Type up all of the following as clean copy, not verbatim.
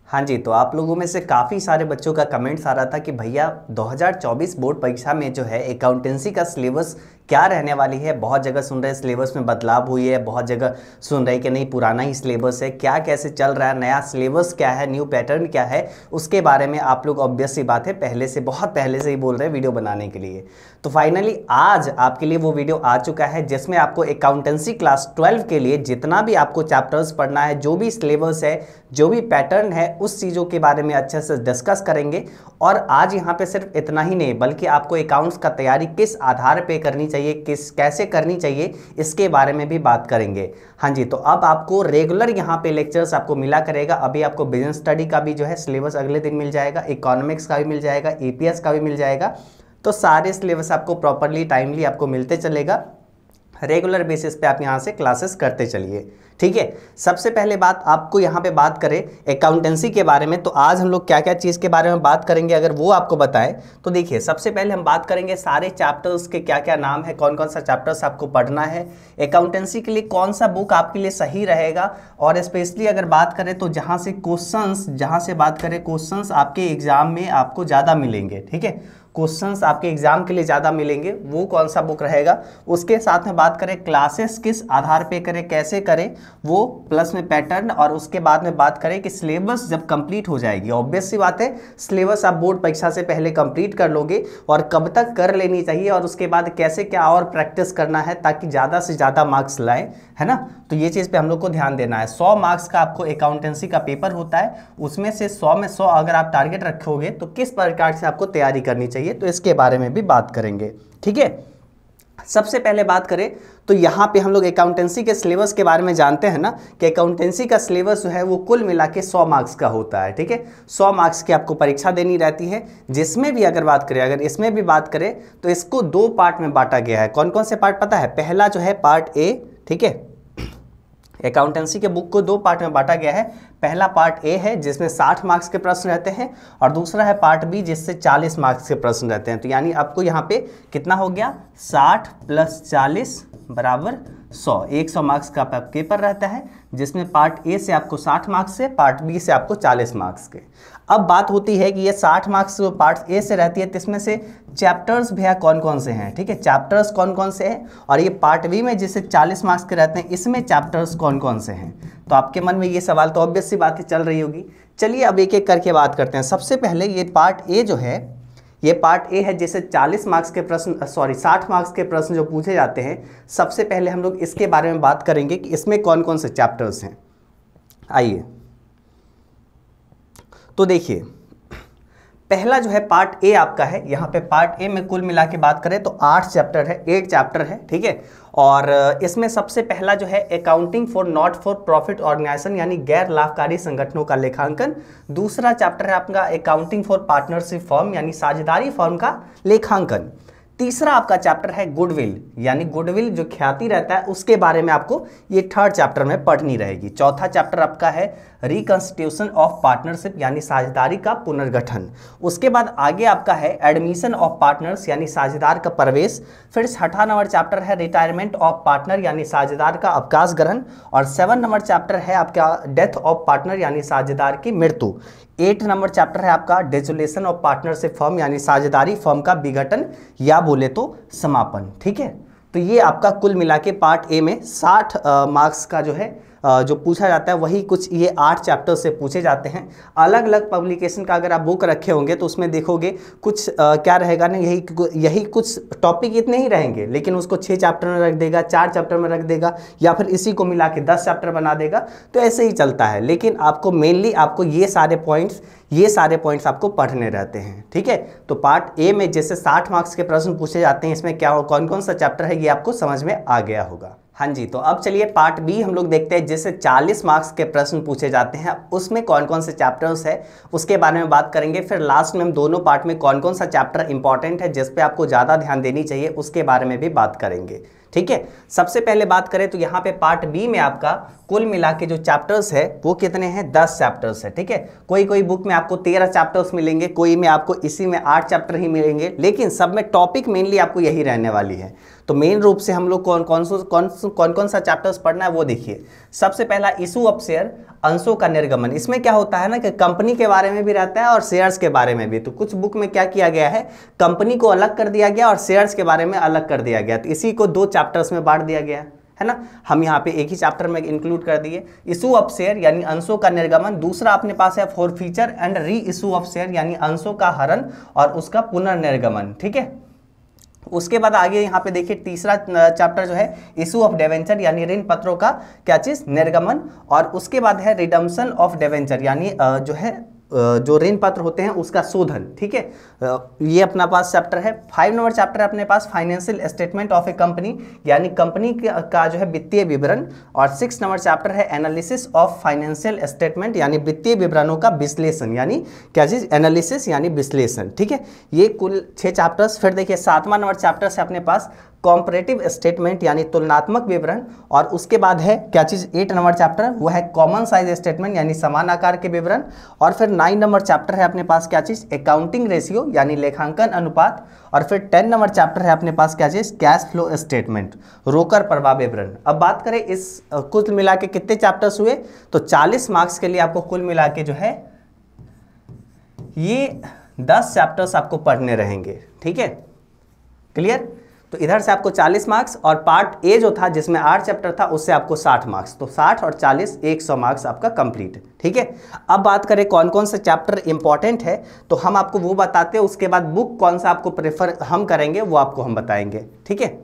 हाँ जी, तो आप लोगों में से काफ़ी सारे बच्चों का कमेंट्स आ रहा था कि भैया 2024 बोर्ड परीक्षा में जो है अकाउंटेंसी का सिलेबस क्या रहने वाली है। बहुत जगह सुन रहे हैं सिलेबस में बदलाव हुई है, बहुत जगह सुन रहे हैं कि नहीं पुराना ही सिलेबस है। क्या कैसे चल रहा है, नया सिलेबस क्या है, न्यू पैटर्न क्या है, उसके बारे में आप लोग ऑब्वियस सी बात है पहले से, बहुत पहले से ही बोल रहे हैं वीडियो बनाने के लिए। तो फाइनली आज आपके लिए वो वीडियो आ चुका है जिसमें आपको अकाउंटेंसी क्लास 12 के लिए जितना भी आपको चैप्टर्स पढ़ना है, जो भी सिलेबस है, जो भी पैटर्न है, उस चीज़ों के बारे में अच्छे से डिस्कस करेंगे। और आज यहाँ पे सिर्फ इतना ही नहीं बल्कि आपको अकाउंट्स का तैयारी किस आधार पे करनी चाहिए, किस कैसे करनी चाहिए, इसके बारे में भी बात करेंगे। हाँ जी, तो अब आपको रेगुलर यहाँ पे लेक्चर्स आपको मिला करेगा। अभी आपको बिजनेस स्टडी का भी जो है सिलेबस अगले दिन मिल जाएगा, इकोनॉमिक्स का भी मिल जाएगा, ईपीएस का भी मिल जाएगा। तो सारे सिलेबस आपको प्रॉपरली टाइमली आपको मिलते चलेगा। रेगुलर बेसिस पे आप यहाँ से क्लासेस करते चलिए, ठीक है। सबसे पहले बात आपको यहाँ पे बात करें अकाउंटेंसी के बारे में, तो आज हम लोग क्या क्या चीज़ के बारे में बात करेंगे अगर वो आपको बताएं तो देखिए, सबसे पहले हम बात करेंगे सारे चैप्टर्स के क्या क्या नाम है, कौन कौन सा चैप्टर्स आपको पढ़ना है, अकाउंटेंसी के लिए कौन सा बुक आपके लिए सही रहेगा। और स्पेशली अगर बात करें तो जहाँ से क्वेश्चंस आपके एग्जाम में आपको ज़्यादा मिलेंगे, ठीक है, क्वेश्चंस आपके एग्जाम के लिए ज़्यादा मिलेंगे, वो कौन सा बुक रहेगा। उसके साथ में बात करें क्लासेस किस आधार पे करें, कैसे करें, वो प्लस में पैटर्न। और उसके बाद में बात करें कि सिलेबस जब कंप्लीट हो जाएगी, ऑब्वियस सी बात है सिलेबस आप बोर्ड परीक्षा से पहले कंप्लीट कर लोगे और कब तक कर लेनी चाहिए, और उसके बाद कैसे क्या और प्रैक्टिस करना है ताकि ज़्यादा से ज़्यादा मार्क्स लाए, है ना। तो ये चीज़ पे हम लोग को ध्यान देना है। 100 मार्क्स का आपको अकाउंटेंसी का पेपर होता है, उसमें से 100 में 100 अगर आप टारगेट रखोगे तो किस प्रकार से आपको तैयारी करनी चाहिए, तो इसके बारे में भी बात करेंगे, ठीक है। सबसे पहले बात करें तो यहाँ पे हम लोग अकाउंटेंसी के सिलेबस के बारे में जानते हैं ना कि अकाउंटेंसी का सिलेबस जो है वो कुल मिला के 100 मार्क्स का होता है, ठीक है। 100 मार्क्स की आपको परीक्षा देनी रहती है, जिसमें भी अगर बात करें, अगर इसमें भी बात करें तो इसको 2 पार्ट में बांटा गया है। कौन कौन से पार्ट पता है? पहला जो है पार्ट ए, ठीक है, अकाउंटेंसी के बुक को 2 पार्ट में बांटा गया है। पहला पार्ट ए है जिसमें 60 मार्क्स के प्रश्न रहते हैं, और दूसरा है पार्ट बी जिससे 40 मार्क्स के प्रश्न रहते हैं। तो यानी आपको यहाँ पे कितना हो गया, 60 + 40 = 100, 100 मार्क्स का पेपर रहता है, जिसमें पार्ट ए से आपको 60 मार्क्स से, पार्ट बी से आपको 40 मार्क्स के। अब बात होती है कि ये 60 मार्क्स जो पार्ट ए से रहती है, तो इसमें से चैप्टर्स भैया कौन कौन से हैं, ठीक है, चैप्टर्स कौन कौन से हैं। और ये पार्ट बी में जिससे 40 मार्क्स के रहते हैं, इसमें चैप्टर्स कौन कौन से हैं। तो आपके मन में ये सवाल तो ऑब्वियस सी बात है चल रही होगी। चलिए अब एक एक करके बात करते हैं। सबसे पहले ये पार्ट ए जो है, ये पार्ट ए है जिससे 40 मार्क्स के प्रश्न, 60 मार्क्स के प्रश्न जो पूछे जाते हैं। सबसे पहले हम लोग इसके बारे में बात करेंगे कि इसमें कौन कौन से चैप्टर्स हैं। आइए तो देखिए, पहला जो है पार्ट ए आपका है। यहाँ पे पार्ट ए में कुल मिला के बात करें तो 8 चैप्टर है, 8 चैप्टर है, ठीक है। और इसमें सबसे पहला जो है accounting for not for profit organization, यानी गैर लाभकारी संगठनों का लेखांकन। दूसरा चैप्टर है आपका अकाउंटिंग फॉर पार्टनरशिप फर्म, यानी साझेदारी फर्म का लेखांकन। तीसरा आपका चैप्टर है गुडविल, यानी गुडविल जो ख्याति रहता है उसके बारे में आपको ये 3rd चैप्टर में पढ़नी रहेगी। चौथा चैप्टर आपका है रिकंस्टिट्यूशन ऑफ पार्टनरशिप, यानी साझेदारी का पुनर्गठन। उसके बाद आगे आपका है एडमिशन ऑफ पार्टनर्स, यानी साझेदार का प्रवेश। फिर 6ठा नंबर चैप्टर है रिटायरमेंट ऑफ पार्टनर, यानी साझेदार का अवकाश ग्रहण। और 7 नंबर चैप्टर है आपका डेथ ऑफ पार्टनर, यानी साझेदार की मृत्यु। 8 नंबर चैप्टर है आपका डिसोल्यूशन ऑफ पार्टनरशिप फर्म, यानी साझेदारी फर्म का विघटन या बोले तो समापन, ठीक है। तो ये आपका कुल मिला के पार्ट ए में 60 मार्क्स का जो है जो पूछा जाता है, वही कुछ ये 8 चैप्टर से पूछे जाते हैं। अलग अलग पब्लिकेशन का अगर आप बुक रखे होंगे तो उसमें देखोगे कुछ क्या रहेगा ना, यही कुछ टॉपिक इतने ही रहेंगे, लेकिन उसको 6 चैप्टर में रख देगा, 4 चैप्टर में रख देगा, या फिर इसी को मिला के 10 चैप्टर बना देगा। तो ऐसे ही चलता है, लेकिन आपको मेनली आपको ये सारे पॉइंट्स आपको पढ़ने रहते हैं, ठीक है। तो पार्ट ए में जैसे 60 मार्क्स के प्रश्न पूछे जाते हैं, इसमें क्या कौन कौन सा चैप्टर है ये आपको समझ में आ गया होगा। हाँ जी, तो अब चलिए पार्ट बी हम लोग देखते हैं, जिससे 40 मार्क्स के प्रश्न पूछे जाते हैं। उसमें कौन कौन से चैप्टर्स है उसके बारे में बात करेंगे। फिर लास्ट में हम दोनों पार्ट में कौन कौन सा चैप्टर इंपॉर्टेंट है जिस पे आपको ज़्यादा ध्यान देनी चाहिए उसके बारे में भी बात करेंगे, ठीक है। सबसे पहले बात करें तो यहाँ पे पार्ट बी में आपका कुल मिला के जो चैप्टर्स है वो कितने हैं, 10 चैप्टर्स है, ठीक है। कोई बुक में आपको 13 चैप्टर्स मिलेंगे, कोई में आपको इसी में 8 चैप्टर ही मिलेंगे, लेकिन सब में टॉपिक मेनली आपको यही रहने वाली है। तो मेन रूप से हम लोग कौन कौन सा चैप्टर्स पढ़ना है वो देखिए। सबसे पहला इशू ऑफ शेयर, अंशों का निर्गमन। इसमें क्या होता है ना कि कंपनी के बारे में भी रहता है और शेयर्स के बारे में भी। तो कुछ बुक में क्या किया गया है, कंपनी को अलग कर दिया गया और शेयर्स के बारे में अलग कर दिया गया। तो इसी को 2 चैप्टर्स में बांट दिया गया है ना। हम यहाँ पे एक ही चैप्टर में इंक्लूड कर दिए। इशू ऑफ शेयर यानी अंशों का निर्गमन। दूसरा अपने पास है forfeiture and re issue of share यानी अंशों का हरण और उसका पुनर्निर्गमन, ठीक है। उसके बाद आगे यहाँ पे देखिए तीसरा चैप्टर जो है इशू ऑफ डिवेंचर यानी ऋण पत्रों का क्या चीज, निर्गमन। और उसके बाद है रिडम्पशन ऑफ डिवेंचर यानी जो है जो ऋण पत्र होते हैं उसका शोधन, ठीक है। ये अपना पास चैप्टर है। 5 नंबर चैप्टर है अपने पास financial statement of a company यानी कंपनी का जो है वित्तीय विवरण। और 6 नंबर चैप्टर है एनालिसिस ऑफ फाइनेंशियल स्टेटमेंट यानी वित्तीय विवरणों का विश्लेषण यानी क्या चीज, एनालिसिस यानी विश्लेषण, ठीक है। ये कुल 6 चैप्टर्स। फिर देखिए 7वां नंबर चैप्टर है अपने पास कॉम्परेटिव स्टेटमेंट यानी तुलनात्मक विवरण। और उसके बाद है क्या चीज, 8 नंबर चैप्टर वो है कॉमन साइज स्टेटमेंट यानी समान आकार के विवरण। और फिर 9 नंबर चैप्टर है अपने पास क्या चीज, अकाउंटिंग रेशियो यानी लेखांकन अनुपात। और फिर 10 नंबर चैप्टर है अपने पास क्या चीज, कैश फ्लो स्टेटमेंट, रोकड़ प्रवाह विवरण। अब बात करें इस कुल मिला के कितने चैप्टर्स हुए, तो 40 मार्क्स के लिए आपको कुल मिला के जो है ये 10 चैप्टर्स आपको पढ़ने रहेंगे, ठीक है, क्लियर। तो इधर से आपको 40 मार्क्स और पार्ट ए जो था जिसमें 8 चैप्टर था उससे आपको 60 मार्क्स। तो 60 और 40 100 मार्क्स आपका कंप्लीट, ठीक है। अब बात करें कौन कौन से चैप्टर इंपॉर्टेंट है तो हम आपको वो बताते हैं, उसके बाद बुक कौन सा आपको प्रेफर हम करेंगे वो आपको हम बताएंगे, ठीक है।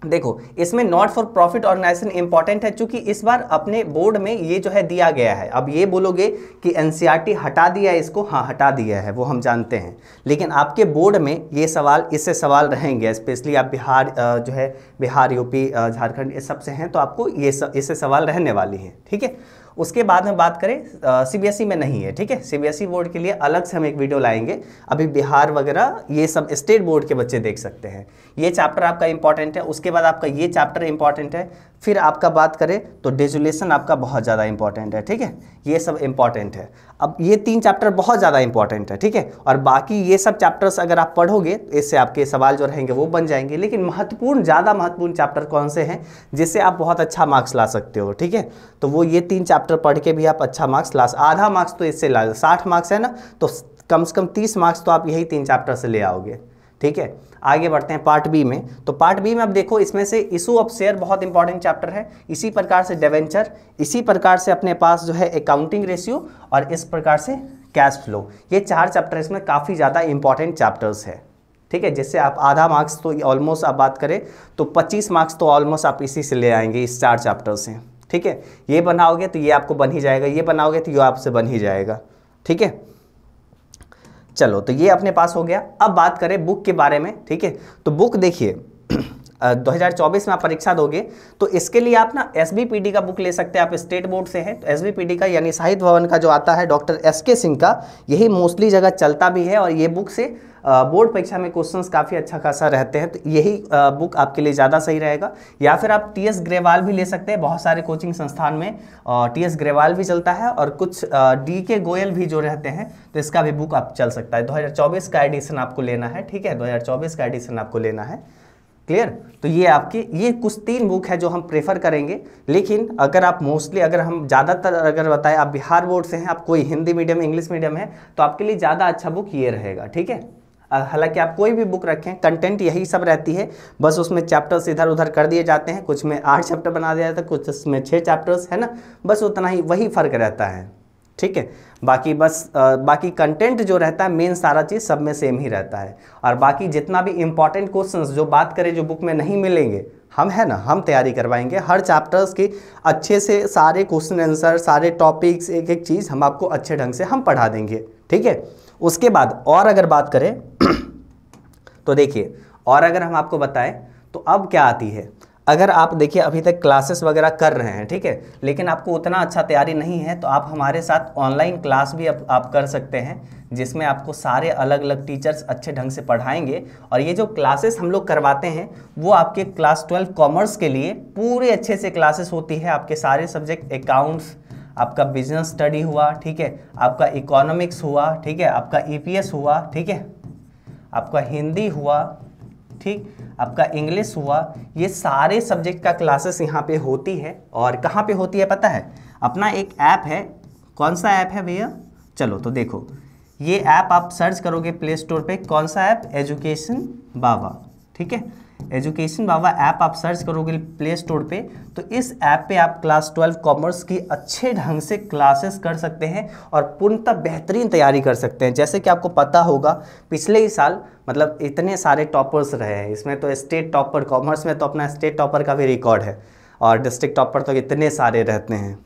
देखो इसमें not for profit organization important है क्योंकि इस बार अपने बोर्ड में ये जो है दिया गया है। अब ये बोलोगे कि एनसीईआरटी हटा दिया है इसको, हाँ हटा दिया है वो हम जानते हैं, लेकिन आपके बोर्ड में ये सवाल, इससे सवाल रहेंगे। स्पेशली आप बिहार जो है बिहार, यूपी, झारखंड इस सब से हैं तो आपको ये इससे सवाल रहने वाली हैं, ठीक है। उसके बाद में बात करें सीबीएसई में नहीं है, ठीक है। सीबीएसई बोर्ड के लिए अलग से हम एक वीडियो लाएंगे। अभी बिहार वगैरह ये सब स्टेट बोर्ड के बच्चे देख सकते हैं। ये चैप्टर आपका इंपॉर्टेंट है। उसके बाद आपका ये चैप्टर इंपॉर्टेंट है। फिर आपका बात करें तो डिजुलेशन आपका बहुत ज़्यादा इंपॉर्टेंट है, ठीक है। ये सब इंपॉर्टेंट है। अब ये 3 चैप्टर बहुत ज़्यादा इंपॉर्टेंट है, ठीक है। और बाकी ये सब चैप्टर्स अगर आप पढ़ोगे तो इससे आपके सवाल जो रहेंगे वो बन जाएंगे। लेकिन महत्वपूर्ण, ज़्यादा महत्वपूर्ण चैप्टर कौन से हैं जिससे आप बहुत अच्छा मार्क्स ला सकते हो, ठीक है। तो वो ये 3 चैप्टर पढ़ के भी आप अच्छा मार्क्स ला, आधा मार्क्स तो इससे ला, 60 मार्क्स है ना, तो कम से कम 30 मार्क्स तो आप यही 3 चैप्टर से ले आओगे, ठीक है। आगे बढ़ते हैं पार्ट बी में। तो पार्ट बी में अब देखो इसमें से इशू ऑफ शेयर बहुत इंपॉर्टेंट चैप्टर है। इसी प्रकार से डिवेंचर, इसी प्रकार से अपने पास जो है अकाउंटिंग रेशियो और इस प्रकार से कैश फ्लो। ये 4 चैप्टर इसमें काफ़ी ज़्यादा इंपॉर्टेंट चैप्टर्स है, ठीक है। जिससे आप आधा मार्क्स तो ऑलमोस्ट आप बात करें तो 25 मार्क्स तो ऑलमोस्ट आप इसी से ले आएंगे, इस 4 चैप्टर से, ठीक है। ये बनाओगे तो ये आपको बन ही जाएगा, ये बनाओगे तो ये आपसे बन ही जाएगा, ठीक है। चलो तो ये अपने पास हो गया। अब बात करें बुक के बारे में, ठीक है। तो बुक देखिए 2024 में आप परीक्षा दोगे तो इसके लिए आप ना एसबीपीडी का बुक ले सकते हैं। आप स्टेट बोर्ड से हैं तो एसबीपीडी का यानी साहित्य भवन का जो आता है डॉक्टर एसके सिंह का, यही मोस्टली जगह चलता भी है और ये बुक से बोर्ड परीक्षा में क्वेश्चंस काफ़ी अच्छा खासा रहते हैं। तो यही बुक आपके लिए ज़्यादा सही रहेगा। या फिर आप टीएस ग्रेवाल भी ले सकते हैं। बहुत सारे कोचिंग संस्थान में टीएस ग्रेवाल भी चलता है और कुछ डीके गोयल भी जो रहते हैं, तो इसका भी बुक आप चल सकता है। 2024 का एडिशन आपको लेना है, ठीक है। 2024 का एडिशन आपको लेना है, क्लियर। तो ये आपके ये कुछ 3 बुक है जो हम प्रेफर करेंगे। लेकिन अगर आप मोस्टली, अगर हम ज़्यादातर अगर बताएं आप बिहार बोर्ड से हैं, आप कोई हिंदी मीडियम इंग्लिश मीडियम है तो आपके लिए ज़्यादा अच्छा बुक ये रहेगा, ठीक है। हालांकि आप कोई भी बुक रखें कंटेंट यही सब रहती है, बस उसमें चैप्टर्स इधर उधर कर दिए जाते हैं। कुछ में 8 चैप्टर बना दिया जाता है, कुछ में 6 चैप्टर्स है ना, बस उतना ही, वही फ़र्क रहता है, ठीक है। बाकी बस बाकी कंटेंट जो रहता है मेन सारा चीज़ सब में सेम ही रहता है। और बाकी जितना भी इंपॉर्टेंट क्वेश्चंस जो बात करें जो बुक में नहीं मिलेंगे, हम है ना, हम तैयारी करवाएंगे हर चैप्टर्स की अच्छे से, सारे क्वेश्चन आंसर, सारे टॉपिक्स, एक एक चीज़ हम आपको अच्छे ढंग से हम पढ़ा देंगे, ठीक है। उसके बाद और अगर बात करें तो देखिए, और अगर हम आपको बताएं तो अब क्या आती है, अगर आप देखिए अभी तक क्लासेस वगैरह कर रहे हैं, ठीक है, लेकिन आपको उतना अच्छा तैयारी नहीं है तो आप हमारे साथ ऑनलाइन क्लास भी आप कर सकते हैं, जिसमें आपको सारे अलग अलग टीचर्स अच्छे ढंग से पढ़ाएंगे। और ये जो क्लासेस हम लोग करवाते हैं वो आपके क्लास 12 कॉमर्स के लिए पूरे अच्छे से क्लासेस होती है। आपके सारे सब्जेक्ट, अकाउंट्स, आपका बिजनेस स्टडी हुआ, ठीक है, आपका इकोनॉमिक्स हुआ, ठीक है, आपका ईपीएस हुआ, ठीक है, आपका हिंदी हुआ, ठीक, आपका इंग्लिश हुआ, ये सारे सब्जेक्ट का क्लासेस यहाँ पे होती है। और कहाँ पे होती है पता है? अपना एक ऐप है, कौन सा ऐप है भैया? चलो तो देखो, ये ऐप आप सर्च करोगे प्ले स्टोर पे, कौन सा ऐप? एजुकेशन बाबा, ठीक है, एजुकेशन बाबा ऐप आप सर्च करोगे प्ले स्टोर पे, तो इस ऐप पे आप क्लास 12 कॉमर्स की अच्छे ढंग से क्लासेस कर सकते हैं और पूर्णतः बेहतरीन तैयारी कर सकते हैं। जैसे कि आपको पता होगा पिछले ही साल मतलब इतने सारे टॉपर्स रहे हैं, इसमें तो स्टेट टॉपर, कॉमर्स में तो अपना स्टेट टॉपर का भी रिकॉर्ड है और डिस्ट्रिक्ट टॉपर तो इतने सारे रहते हैं।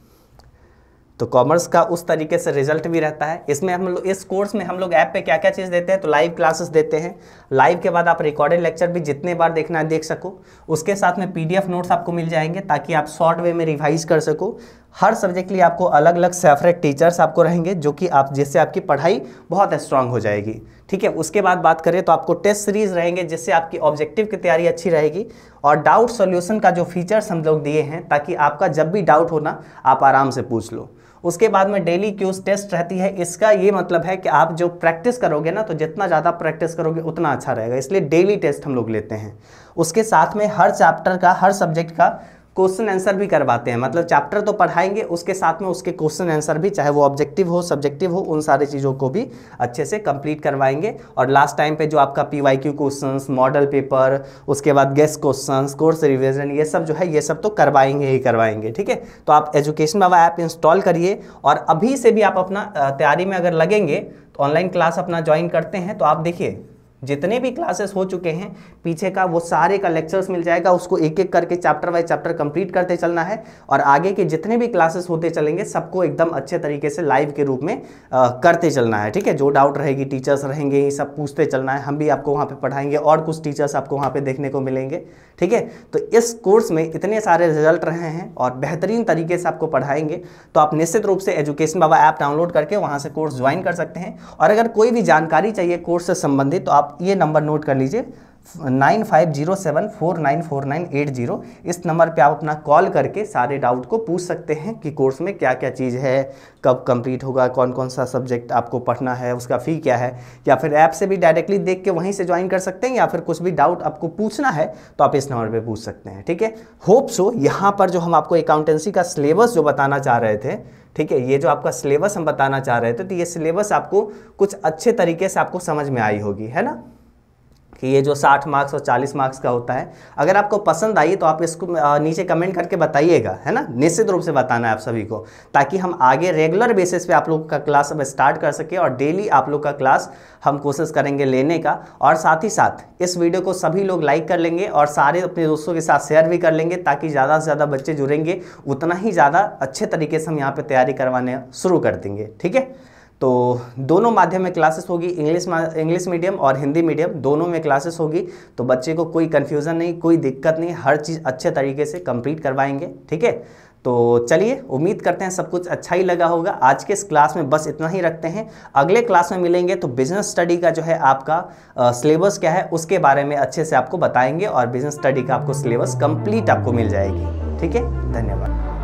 तो कॉमर्स का उस तरीके से रिजल्ट भी रहता है। इसमें हम लोग, इस कोर्स में हम लोग ऐप पे क्या क्या चीज़ देते हैं, तो लाइव क्लासेस देते हैं। लाइव के बाद आप रिकॉर्डेड लेक्चर भी जितने बार देखना है देख सको। उसके साथ में PDF नोट्स आपको मिल जाएंगे ताकि आप शॉर्ट वे में रिवाइज कर सको। हर सब्जेक्ट के लिए आपको अलग अलग सेपरेट टीचर्स आपको रहेंगे जो कि आप, जिससे आपकी पढ़ाई बहुत स्ट्रांग हो जाएगी, ठीक है। उसके बाद बात करें तो आपको टेस्ट सीरीज रहेंगे जिससे आपकी ऑब्जेक्टिव की तैयारी अच्छी रहेगी। और डाउट सॉल्यूशन का जो फीचर्स हम लोग दिए हैं ताकि आपका जब भी डाउट हो ना आप आराम से पूछ लो। उसके बाद में डेली क्यूज टेस्ट रहती है। इसका ये मतलब है कि आप जो प्रैक्टिस करोगे ना, तो जितना ज़्यादा प्रैक्टिस करोगे उतना अच्छा रहेगा, इसलिए डेली टेस्ट हम लोग लेते हैं। उसके साथ में हर चैप्टर का, हर सब्जेक्ट का क्वेश्चन आंसर भी करवाते हैं। मतलब चैप्टर तो पढ़ाएंगे, उसके साथ में उसके क्वेश्चन आंसर भी, चाहे वो ऑब्जेक्टिव हो सब्जेक्टिव हो, उन सारी चीज़ों को भी अच्छे से कंप्लीट करवाएंगे। और लास्ट टाइम पे जो आपका PYQ क्वेश्चंस, मॉडल पेपर, उसके बाद गेस्ट क्वेश्चंस, कोर्स रिवीजन, ये सब जो है ये सब तो करवाएंगे ही करवाएंगे, ठीक है। तो आप एजुकेशन बाबा ऐप इंस्टॉल करिए और अभी से भी आप अपना तैयारी में अगर लगेंगे तो ऑनलाइन क्लास अपना ज्वाइन करते हैं तो आप देखिए जितने भी क्लासेस हो चुके हैं पीछे का वो सारे का लेक्चर्स मिल जाएगा। उसको एक एक करके चैप्टर बाय चैप्टर कंप्लीट करते चलना है और आगे के जितने भी क्लासेस होते चलेंगे सबको एकदम अच्छे तरीके से लाइव के रूप में करते चलना है, ठीक है। जो डाउट रहेगी टीचर्स रहेंगे, ये सब पूछते चलना है। हम भी आपको वहाँ पे पढ़ाएंगे और कुछ टीचर्स आपको वहाँ पे देखने को मिलेंगे, ठीक है। तो इस कोर्स में इतने सारे रिजल्ट रहे हैं और बेहतरीन तरीके से आपको पढ़ाएंगे, तो आप निश्चित रूप से एजुकेशन बाबा ऐप डाउनलोड करके वहाँ से कोर्स ज्वाइन कर सकते हैं। और अगर कोई भी जानकारी चाहिए कोर्स से संबंधित तो आप ये नंबर नोट कर लीजिए 9507494980। इस नंबर पे आप अपना कॉल करके सारे डाउट को पूछ सकते हैं कि कोर्स में क्या क्या चीज़ है, कब कंप्लीट होगा, कौन कौन सा सब्जेक्ट आपको पढ़ना है, उसका फ़ी क्या है। या फिर ऐप से भी डायरेक्टली देख के वहीं से ज्वाइन कर सकते हैं, या फिर कुछ भी डाउट आपको पूछना है तो आप इस नंबर पे पूछ सकते हैं, ठीक है। होप सो यहाँ पर जो हम आपको अकाउंटेंसी का सिलेबस जो बताना चाह रहे थे, ठीक है, ये जो आपका सिलेबस हम बताना चाह रहे थे, तो ये सिलेबस आपको कुछ अच्छे तरीके से आपको समझ में आई होगी, है ना, कि ये जो 60 मार्क्स और 40 मार्क्स का होता है। अगर आपको पसंद आई तो आप इसको नीचे कमेंट करके बताइएगा, है ना। निश्चित रूप से बताना है आप सभी को, ताकि हम आगे रेगुलर बेसिस पे आप लोग का क्लास अब स्टार्ट कर सके और डेली आप लोग का क्लास हम कोशिश करेंगे लेने का। और साथ ही साथ इस वीडियो को सभी लोग लाइक कर लेंगे और सारे अपने दोस्तों के साथ शेयर भी कर लेंगे, ताकि ज़्यादा से ज़्यादा बच्चे जुड़ेंगे, उतना ही ज़्यादा अच्छे तरीके से हम यहाँ पर तैयारी करवाने शुरू कर देंगे, ठीक है। तो दोनों माध्यम में क्लासेस होगी, इंग्लिश मीडियम और हिंदी मीडियम दोनों में क्लासेस होगी। तो बच्चे को कोई कन्फ्यूज़न नहीं, कोई दिक्कत नहीं, हर चीज़ अच्छे तरीके से कंप्लीट करवाएंगे, ठीक है। तो चलिए, उम्मीद करते हैं सब कुछ अच्छा ही लगा होगा। आज के इस क्लास में बस इतना ही रखते हैं। अगले क्लास में मिलेंगे तो बिजनेस स्टडी का जो है आपका सिलेबस क्या है उसके बारे में अच्छे से आपको बताएंगे और बिजनेस स्टडी का आपको सिलेबस कंप्लीट आपको मिल जाएगी, ठीक है। धन्यवाद।